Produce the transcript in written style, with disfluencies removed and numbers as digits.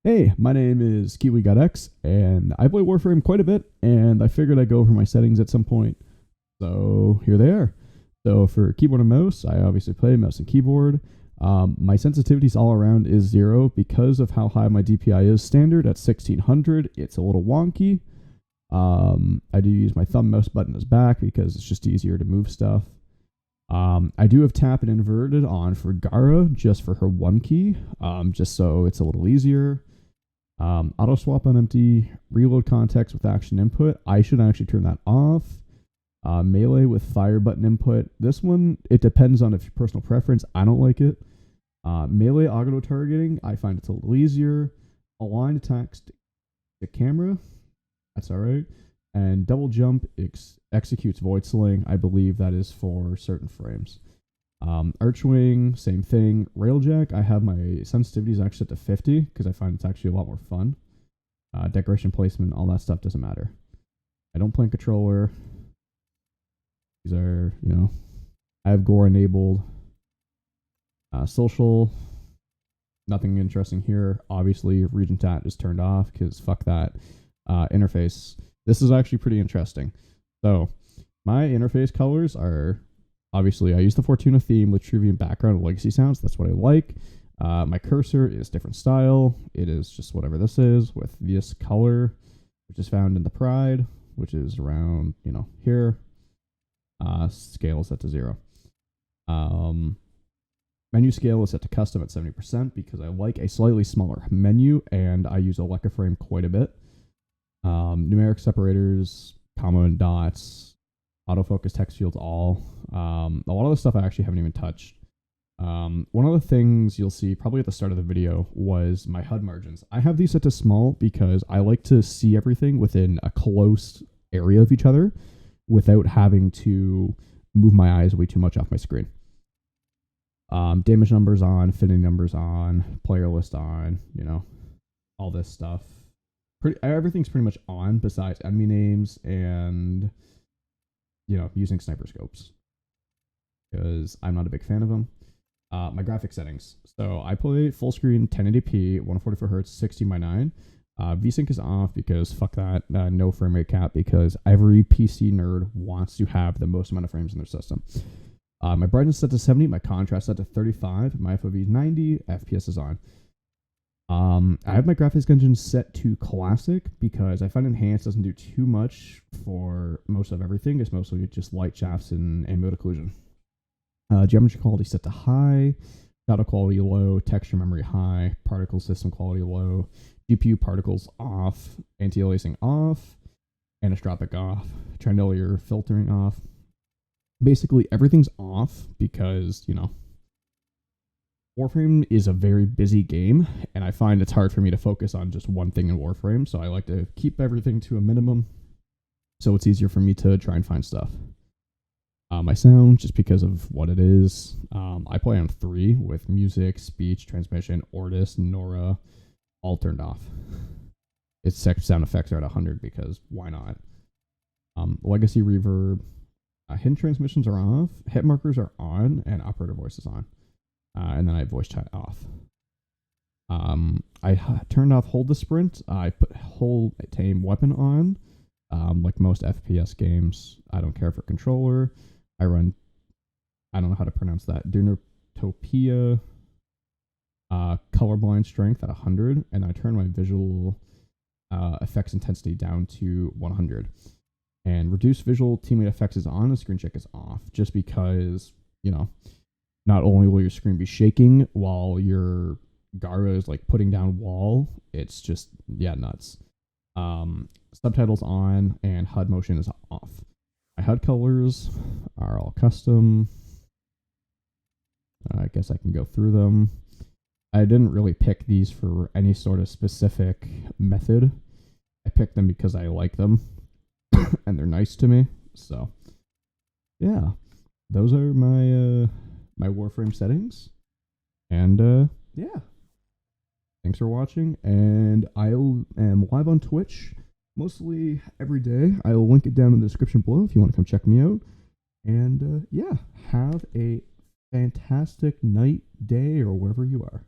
Hey, my name is KiwiGodX, and I play Warframe quite a bit, and I figured I'd go over my settings at some point. So here they are. So for keyboard and mouse, I obviously play mouse and keyboard. My sensitivities all around is 0 because of how high my DPI is standard at 1600. It's a little wonky. I do use my thumb mouse button as back because it's just easier to move stuff. I do have tap and inverted on for Gara just for her one key, just so it's a little easier. Auto swap on empty, reload context with action input. I should actually turn that off. Melee with fire button input. This one, it depends on if your personal preference. I don't like it. Melee auto targeting, I find it's a little easier. Aligned attacks to camera, that's all right. And double jump executes void sling. I believe that is for certain frames. Archwing, same thing. Railjack, I have my sensitivities actually set to 50 because I find it's actually a lot more fun. Decoration placement, all that stuff doesn't matter. I don't play in controller. These are, I have gore enabled. Social, nothing interesting here. Obviously, region tat is turned off because fuck that. Interface, this is actually pretty interesting. So, my interface colors are, obviously, I use the Fortuna theme with Trivium background and legacy sounds. That's what I like. My cursor is different style. It is just whatever this is with this color, which is found in the Pride, which is around, here. Scale is set to 0. Menu scale is set to custom at 70% because I like a slightly smaller menu and I use Frame quite a bit. Numeric separators, comma and dots, autofocus text fields all. A lot of the stuff I actually haven't even touched. One of the things you'll see probably at the start of the video was my HUD margins. I have these set to small because I like to see everything within a close area of each other without having to move my eyes way too much off my screen. Damage numbers on, affinity numbers on, player list on, all this stuff. Everything's pretty much on besides enemy names and, using sniper scopes because I'm not a big fan of them. My graphic settings. So I play full screen 1080p, 144 hertz, 16:9. VSync is off because fuck that. No frame rate cap because every PC nerd wants to have the most amount of frames in their system. My brightness set to 70, my contrast set to 35, my FOV is 90, FPS is on. I have my graphics engine set to classic because I find enhanced doesn't do too much for most of everything. It's mostly just light shafts and ambient occlusion. Geometry quality set to high, shadow quality low, texture memory high, particle system quality low, GPU particles off, anti-aliasing off, anisotropic off, Chandelier filtering off. Basically everything's off because, Warframe is a very busy game, and I find it's hard for me to focus on just one thing in Warframe, so I like to keep everything to a minimum so it's easier for me to try and find stuff. My sound, just because of what it is, I play on 3 with music, speech, transmission, Ortus, Nora, all turned off. Its sound effects are at 100 because why not? Legacy reverb, hidden transmissions are off, hit markers are on, and operator voice is on. And then I have voice chat off. I turned off hold the sprint. I put hold tame weapon on. Like most FPS games, I don't care for controller. I run, I don't know how to pronounce that, Dunotopia colorblind strength at 100, and I turn my visual effects intensity down to 100. And reduce visual teammate effects is on, and screen check is off, just because, not only will your screen be shaking while your Gara is like putting down wall, it's just, nuts. Subtitles on, and HUD motion is off. My HUD colors are all custom. I guess I can go through them. I didn't really pick these for any sort of specific method. I picked them because I like them and they're nice to me. So, yeah, those are my my Warframe settings. And yeah, thanks for watching. And I am live on Twitch mostly every day. I'll link it down in the description below if you want to come check me out. And yeah, have a fantastic night, day, or wherever you are.